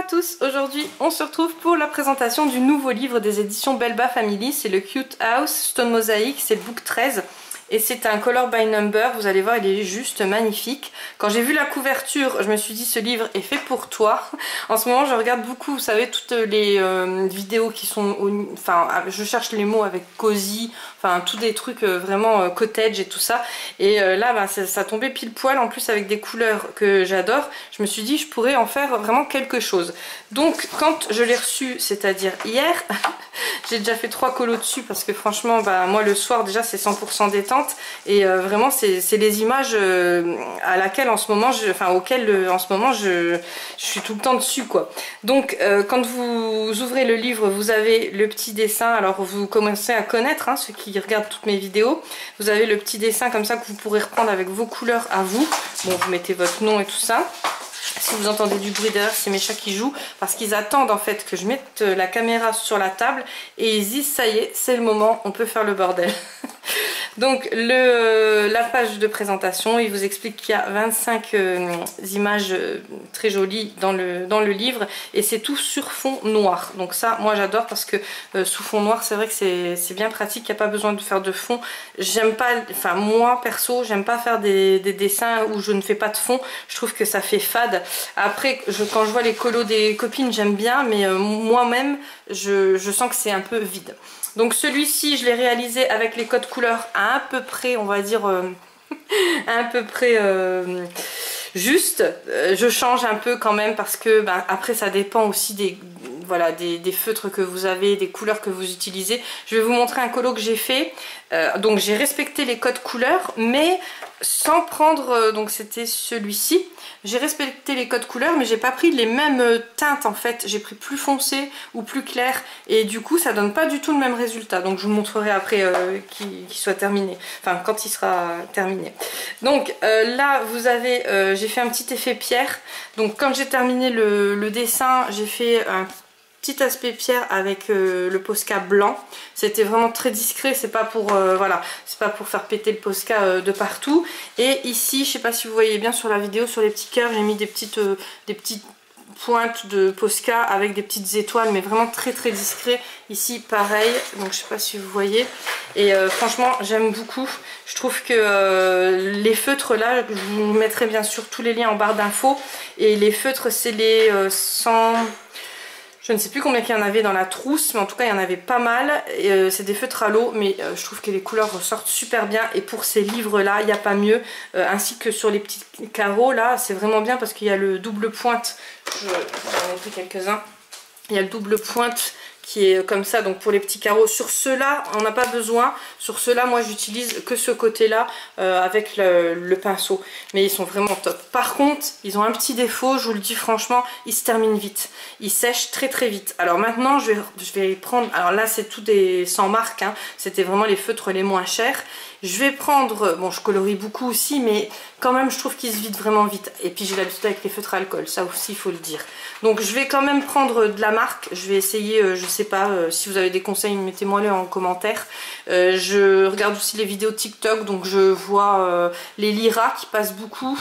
à tous, aujourd'hui on se retrouve pour la présentation du nouveau livre des éditions Belba Family, c'est le Cute House Stone Mosaic, c'est le book 13 et c'est un color by number, vous allez voir il est juste magnifique. Quand j'ai vu la couverture je me suis dit ce livre est fait pour toi. En ce moment je regarde beaucoup, vous savez, toutes les vidéos qui sont, enfin je cherche les mots avec cosy, enfin tous des trucs vraiment cottage et tout ça, et là bah, ça tombait pile poil en plus avec des couleurs que j'adore. Je me suis dit je pourrais en faire vraiment quelque chose. Donc quand je l'ai reçu, c'est-à-dire hier, j'ai déjà fait 3 colos dessus parce que franchement bah, moi le soir déjà c'est 100% détente et vraiment c'est les images à laquelle en ce moment auxquelles en ce moment je suis tout le temps dessus quoi. Donc quand vous ouvrez le livre vous avez le petit dessin, alors vous commencez à connaître hein, ceux qui regardent toutes mes vidéos, vous avez le petit dessin comme ça que vous pourrez reprendre avec vos couleurs à vous. Bon, vous mettez votre nom et tout ça. Si vous entendez du bruit derrière, c'est mes chats qui jouent parce qu'ils attendent en fait que je mette la caméra sur la table et ils disent ça y est, c'est le moment, on peut faire le bordel. Donc la page de présentation, il vous explique qu'il y a 25 images très jolies dans le livre et c'est tout sur fond noir. Donc ça moi j'adore parce que sous fond noir c'est vrai que c'est bien pratique, il n'y a pas besoin de faire de fond. J'aime pas, enfin moi perso j'aime pas faire des dessins où je ne fais pas de fond, je trouve que ça fait fade. Après quand je vois les colos des copines j'aime bien, mais moi-même je sens que c'est un peu vide. Donc celui-ci je l'ai réalisé avec les codes couleurs à peu près, on va dire à peu près juste. Je change un peu quand même parce que bah, après ça dépend aussi des feutres que vous avez, des couleurs que vous utilisez. Je vais vous montrer un colo que j'ai fait. Donc j'ai respecté les codes couleurs mais sans prendre, donc c'était celui-ci. J'ai respecté les codes couleurs mais j'ai pas pris les mêmes teintes en fait. J'ai pris plus foncé ou plus clair et du coup ça donne pas du tout le même résultat. Donc je vous montrerai après qu'il soit terminé. Enfin quand il sera terminé. Donc là vous avez, j'ai fait un petit effet pierre. Donc quand j'ai terminé le dessin j'ai fait un petit aspect pierre avec le Posca blanc. C'était vraiment très discret, c'est pas pour voilà, c'est pas pour faire péter le Posca de partout. Et ici, je sais pas si vous voyez bien sur la vidéo, sur les petits cœurs, j'ai mis des petites pointes de Posca avec des petites étoiles, mais vraiment très très discret. Ici pareil, donc je sais pas si vous voyez. Et franchement j'aime beaucoup. Je trouve que les feutres là, je vous mettrai bien sûr tous les liens en barre d'infos. Et les feutres c'est les 100... Je ne sais plus combien il y en avait dans la trousse, mais en tout cas il y en avait pas mal. C'est des feutres à l'eau, mais je trouve que les couleurs ressortent super bien. Et pour ces livres-là, il n'y a pas mieux. Ainsi que sur les petits carreaux, là, c'est vraiment bien parce qu'il y a le double pointe. J'en ai pris quelques-uns. Il y a le double pointe qui est comme ça, donc pour les petits carreaux. Sur ceux-là, on n'a pas besoin. Sur ceux-là, moi, j'utilise que ce côté-là avec le pinceau. Mais ils sont vraiment top. Par contre, ils ont un petit défaut, je vous le dis franchement, ils se terminent vite. Ils sèchent très très vite. Alors maintenant, je vais prendre... Alors là, c'est tout des sans marque, hein. C'était vraiment les feutres les moins chers. Je vais prendre... Bon, je colorie beaucoup aussi, mais quand même, je trouve qu'ils se vident vraiment vite. Et puis, j'ai l'habitude avec les feutres à alcool. Ça aussi, il faut le dire. Donc, je vais quand même prendre de la marque. Je vais essayer, je sais pas, si vous avez des conseils, mettez-moi-les en commentaire. Je regarde aussi les vidéos TikTok. Donc, je vois les Lyra qui passent beaucoup.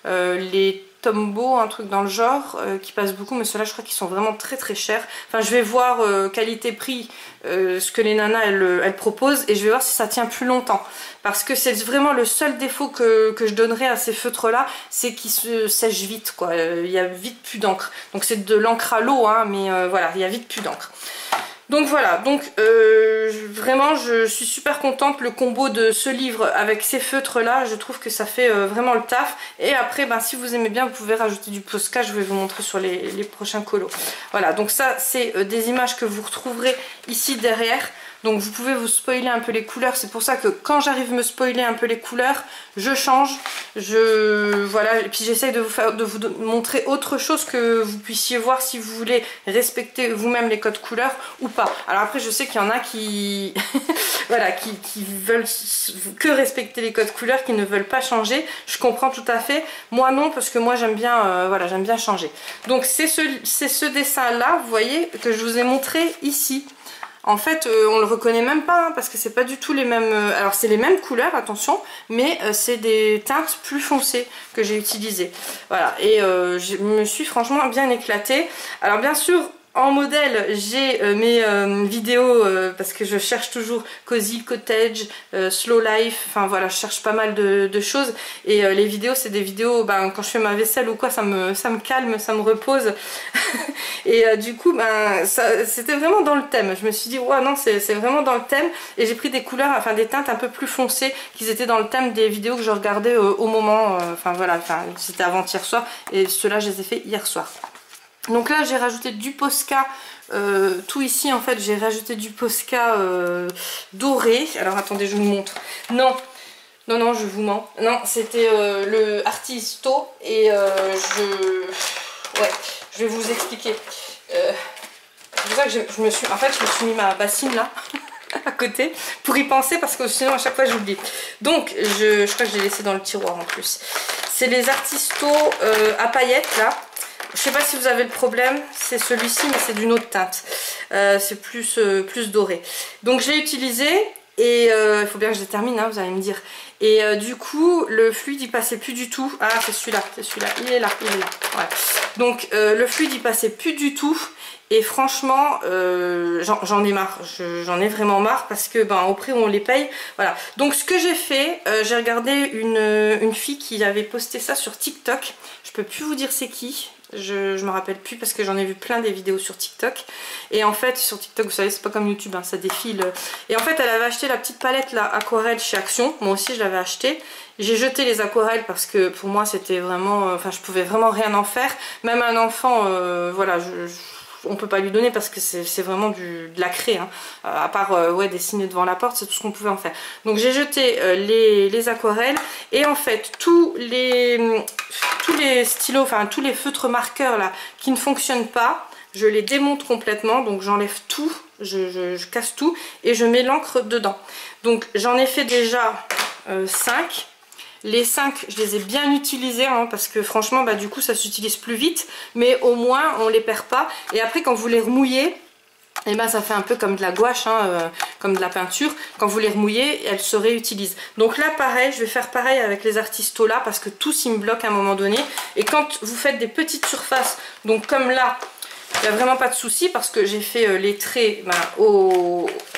Les Tombow, un truc dans le genre, qui passe beaucoup, mais ceux-là je crois qu'ils sont vraiment très très chers. Enfin je vais voir qualité-prix, ce que les nanas elles proposent, et je vais voir si ça tient plus longtemps. Parce que c'est vraiment le seul défaut que je donnerais à ces feutres là, c'est qu'ils se sèchent vite quoi. Il y a vite plus d'encre. Donc c'est de l'encre à l'eau, hein, mais voilà, il y a vite plus d'encre. Donc voilà, donc vraiment je suis super contente, le combo de ce livre avec ces feutres là, je trouve que ça fait vraiment le taf. Et après ben, si vous aimez bien vous pouvez rajouter du Posca, je vais vous montrer sur les prochains colos. Voilà, donc ça c'est des images que vous retrouverez ici derrière. Donc vous pouvez vous spoiler un peu les couleurs, c'est pour ça que quand j'arrive à me spoiler un peu les couleurs, je change, voilà, et puis j'essaye de vous montrer autre chose que vous puissiez voir si vous voulez respecter vous-même les codes couleurs ou pas. Alors après je sais qu'il y en a qui voilà, qui veulent que respecter les codes couleurs, qui ne veulent pas changer, je comprends tout à fait. Moi non, parce que moi j'aime bien voilà, j'aime bien changer. Donc c'est ce dessin là, vous voyez, que je vous ai montré ici. En fait, on le reconnaît même pas hein, parce que c'est pas du tout les mêmes... alors c'est les mêmes couleurs, attention, mais c'est des teintes plus foncées que j'ai utilisées. Voilà, et je me suis franchement bien éclatée. Alors bien sûr... En modèle, j'ai mes vidéos parce que je cherche toujours Cozy Cottage, Slow Life, enfin voilà, je cherche pas mal de choses. Et les vidéos, c'est des vidéos, ben, quand je fais ma vaisselle ou quoi, ça me calme, ça me repose. Et du coup, ben, c'était vraiment dans le thème. Je me suis dit, ouais, non, c'est vraiment dans le thème. Et j'ai pris des couleurs, enfin des teintes un peu plus foncées, qui étaient dans le thème des vidéos que je regardais au moment. Enfin voilà, c'était avant-hier soir. Et ceux-là, je les ai fait hier soir. Donc là j'ai rajouté du Posca, tout ici en fait j'ai rajouté du Posca doré. Alors attendez je vous montre. Non je vous mens. Non c'était le Artisto et je vais vous expliquer. C'est pour ça que je me suis mis ma bassine là à côté pour y penser parce que sinon à chaque fois j'oublie. Donc je crois que je l'ai laissé dans le tiroir en plus. C'est les Artisto à paillettes là. Je sais pas si vous avez le problème, c'est celui-ci mais c'est d'une autre teinte, c'est plus doré. Donc je l'ai utilisé et il faut bien que je les termine, hein, vous allez me dire. Et du coup le fluide il passait plus du tout. Ah c'est celui-là, il est là. Ouais. Donc le fluide il passait plus du tout. Et franchement, j'en ai marre, j'en ai vraiment marre parce que ben, au prix où on les paye, voilà. Donc ce que j'ai fait, j'ai regardé une fille qui avait posté ça sur TikTok. Je peux plus vous dire c'est qui, je me rappelle plus parce que j'en ai vu plein des vidéos sur TikTok. Et en fait, sur TikTok, vous savez, c'est pas comme YouTube, hein, ça défile. Et en fait, elle avait acheté la petite palette là, aquarelle chez Action. Moi aussi, je l'avais acheté. J'ai jeté les aquarelles parce que pour moi, c'était vraiment... Enfin, je pouvais vraiment rien en faire. Même un enfant, voilà, on peut pas lui donner parce que c'est vraiment de la craie hein. À part ouais, dessiner devant la porte, c'est tout ce qu'on pouvait en faire. Donc j'ai jeté les aquarelles et en fait tous les stylos, enfin tous les feutres marqueurs là qui ne fonctionnent pas, je les démonte complètement. Donc j'enlève tout, je casse tout et je mets l'encre dedans. Donc j'en ai fait déjà 5. Les 5, je les ai bien utilisés hein, parce que franchement, bah, du coup, ça s'utilise plus vite. Mais au moins, on les perd pas. Et après, quand vous les remouillez, et ben, ça fait un peu comme de la gouache, hein, comme de la peinture. Quand vous les remouillez, elles se réutilisent. Donc là, pareil, je vais faire pareil avec les Artisto là parce que tous, ils me bloquent à un moment donné. Et quand vous faites des petites surfaces, donc comme là... Il n'y a vraiment pas de souci parce que j'ai fait les traits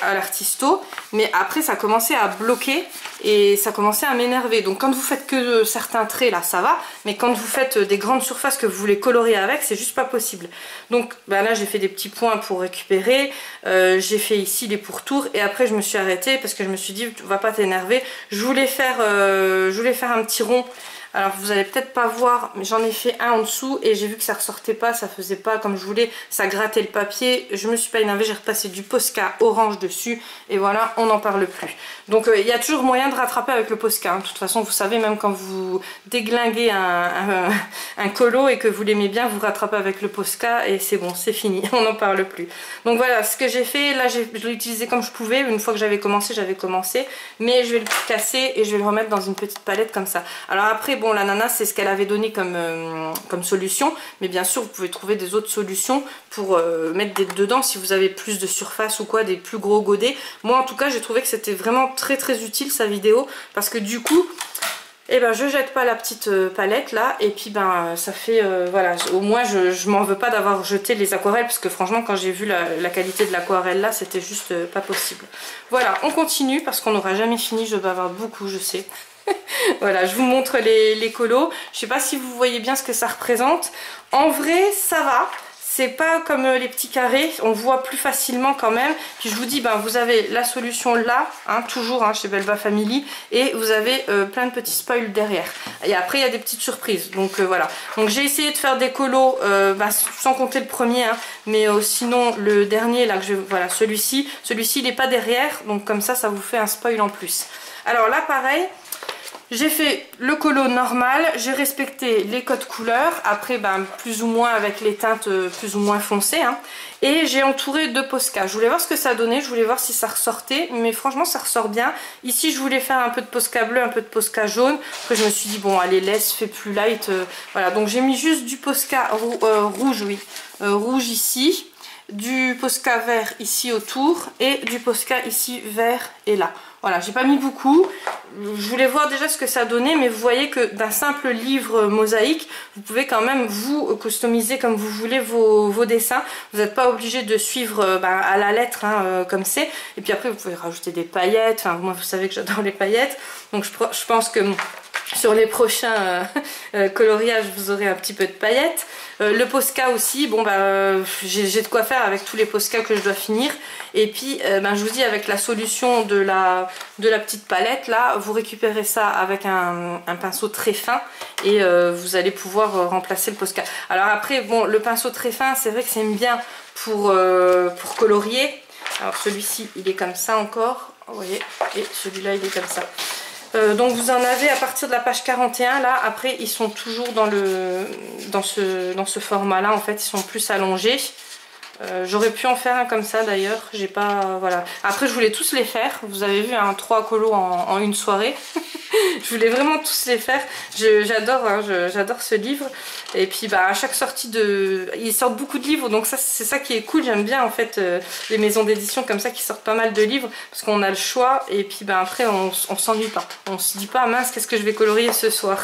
à l'Artisto, mais après ça commençait à bloquer et ça commençait à m'énerver. Donc quand vous faites que certains traits là ça va, mais quand vous faites des grandes surfaces que vous voulez colorer avec, c'est juste pas possible. Donc là j'ai fait des petits points pour récupérer, j'ai fait ici les pourtours et après je me suis arrêtée parce que je me suis dit va pas t'énerver. Je voulais faire un petit rond. Alors vous allez peut-être pas voir, mais j'en ai fait un en dessous et j'ai vu que ça ressortait pas, ça faisait pas comme je voulais, ça grattait le papier. Je me suis pas énervée, j'ai repassé du Posca orange dessus et voilà, on n'en parle plus. Donc il y a toujours moyen de rattraper avec le Posca. Hein. De toute façon, vous savez, même quand vous déglinguez un colo et que vous l'aimez bien, vous rattrapez avec le Posca et c'est bon, c'est fini, on n'en parle plus. Donc voilà, ce que j'ai fait, là je l'ai utilisé comme je pouvais. Une fois que j'avais commencé, mais je vais le casser et je vais le remettre dans une petite palette comme ça. Alors après, bon, la nana, c'est ce qu'elle avait donné comme solution, mais bien sûr, vous pouvez trouver des autres solutions pour mettre dedans si vous avez plus de surface ou quoi, des plus gros godets. Moi, en tout cas, j'ai trouvé que c'était vraiment très très utile sa vidéo parce que du coup, eh ben, je jette pas la petite palette là et puis ben ça fait voilà, au moins je m'en veux pas d'avoir jeté les aquarelles parce que franchement quand j'ai vu la qualité de l'aquarelle là, c'était juste pas possible. Voilà, on continue parce qu'on n'aura jamais fini, je bavarde beaucoup, je sais. Voilà, je vous montre les colos. Je sais pas si vous voyez bien ce que ça représente. En vrai, ça va. C'est pas comme les petits carrés, on voit plus facilement quand même. Puis je vous dis, ben, vous avez la solution là, hein, toujours hein, chez Belba Family, et vous avez plein de petits spoils derrière. Et après, il y a des petites surprises. Donc voilà. Donc j'ai essayé de faire des colos, sans compter le premier, hein, mais sinon le dernier là, voilà, celui-ci, il n'est pas derrière, donc comme ça vous fait un spoil en plus. Alors là, pareil. J'ai fait le colo normal, j'ai respecté les codes couleurs, après ben, plus ou moins avec les teintes plus ou moins foncées, hein, et j'ai entouré de Posca. Je voulais voir ce que ça donnait, je voulais voir si ça ressortait, mais franchement ça ressort bien. Ici je voulais faire un peu de Posca bleu, un peu de Posca jaune, après je me suis dit bon allez laisse, fais plus light, voilà. Donc j'ai mis juste du Posca rouge, oui, rouge ici. du Posca vert ici autour et du Posca ici vert et là. Voilà, j'ai pas mis beaucoup. Je voulais voir déjà ce que ça donnait, mais vous voyez que d'un simple livre mosaïque, vous pouvez quand même vous customiser comme vous voulez vos dessins. Vous n'êtes pas obligé de suivre à la lettre hein, comme c'est. Et puis après, vous pouvez rajouter des paillettes. Enfin, moi, vous savez que j'adore les paillettes. Donc je pense que sur les prochains coloriages, vous aurez un petit peu de paillettes. Le Posca aussi, bon j'ai de quoi faire avec tous les Posca que je dois finir. Et puis je vous dis, avec la solution de la petite palette là, vous récupérez ça avec un pinceau très fin et vous allez pouvoir remplacer le Posca. Alors après, bon, le pinceau très fin, c'est vrai que c'est bien pour colorier. Alors celui-ci, il est comme ça encore, vous voyez, et celui-là, il est comme ça. Donc vous en avez à partir de la page 41 là. Après ils sont toujours dans ce format là, en fait ils sont plus allongés. J'aurais pu en faire un comme ça d'ailleurs, j'ai pas, voilà. Après je voulais tous les faire, vous avez vu hein, 3 colos en une soirée. Je voulais vraiment tous les faire, j'adore hein, j'adore ce livre. Et puis à chaque sortie ils sortent beaucoup de livres, donc ça c'est ça qui est cool. J'aime bien en fait les maisons d'édition comme ça qui sortent pas mal de livres, parce qu'on a le choix. Et puis après on s'ennuie pas, on se dit pas mince qu'est-ce que je vais colorier ce soir.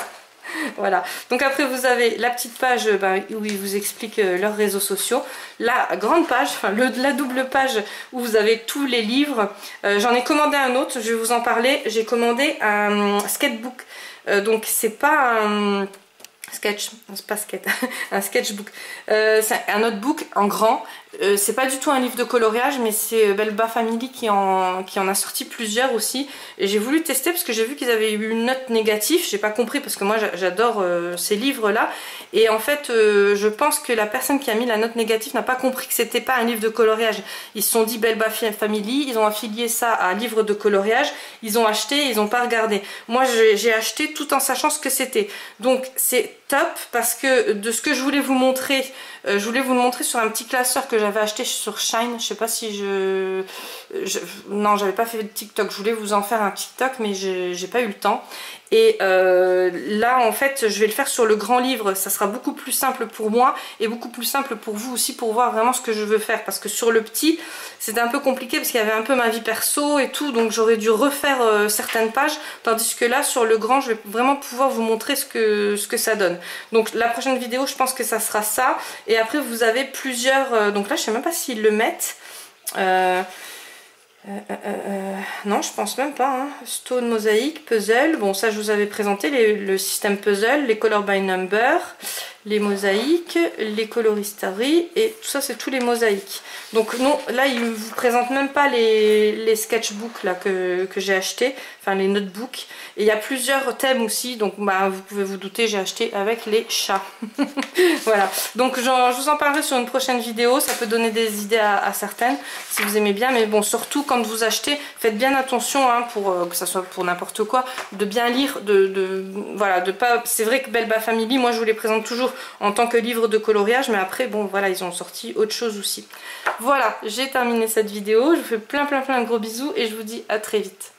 Voilà, donc après vous avez la petite page où ils vous expliquent leurs réseaux sociaux, la grande page, enfin la double page où vous avez tous les livres. J'en ai commandé un autre, je vais vous en parler. J'ai commandé un sketchbook, donc c'est pas un sketch, c'est pas sketch, un sketchbook, c'est un notebook en grand. C'est pas du tout un livre de coloriage, mais c'est Belba Family qui en a sorti plusieurs aussi. Et j'ai voulu tester parce que j'ai vu qu'ils avaient eu une note négative. J'ai pas compris parce que moi j'adore ces livres là. Et en fait je pense que la personne qui a mis la note négative n'a pas compris que c'était pas un livre de coloriage. Ils se sont dit Belba Family, ils ont affilié ça à un livre de coloriage, ils ont acheté, ils ont pas regardé. Moi j'ai acheté tout en sachant ce que c'était. Donc c'est top parce que de ce que je voulais vous montrer, je voulais vous le montrer sur un petit classeur que j'avais acheté sur Shine. Je sais pas si non, j'avais pas fait de TikTok. Je voulais vous en faire un TikTok, mais j'ai pas eu le temps. Et là en fait je vais le faire sur le grand livre, ça sera beaucoup plus simple pour moi et beaucoup plus simple pour vous aussi pour voir vraiment ce que je veux faire, parce que sur le petit c'était un peu compliqué parce qu'il y avait un peu ma vie perso et tout, donc j'aurais dû refaire certaines pages, tandis que là sur le grand je vais vraiment pouvoir vous montrer ce que ça donne. Donc la prochaine vidéo je pense que ça sera ça. Et après vous avez plusieurs, donc là je sais même pas s'ils le mettent. Non, je pense même pas hein. Stone, mosaïque, puzzle, bon ça je vous avais présenté le système puzzle, les color by number, les mosaïques, les coloristeries, et tout ça c'est tous les mosaïques. Donc non, là il ne vous présente même pas les sketchbooks là que j'ai acheté, enfin les notebooks. Et il y a plusieurs thèmes aussi, donc vous pouvez vous douter, j'ai acheté avec les chats. Voilà, donc je vous en parlerai sur une prochaine vidéo, ça peut donner des idées à certaines si vous aimez bien. Mais bon, surtout quand vous achetez, faites bien attention hein, pour que ça soit pour n'importe quoi, de bien lire, voilà, de pas. C'est vrai que Belba Family, moi je vous les présente toujours en tant que livre de coloriage, mais après bon voilà, ils ont sorti autre chose aussi. Voilà, j'ai terminé cette vidéo, je vous fais plein de gros bisous et je vous dis à très vite.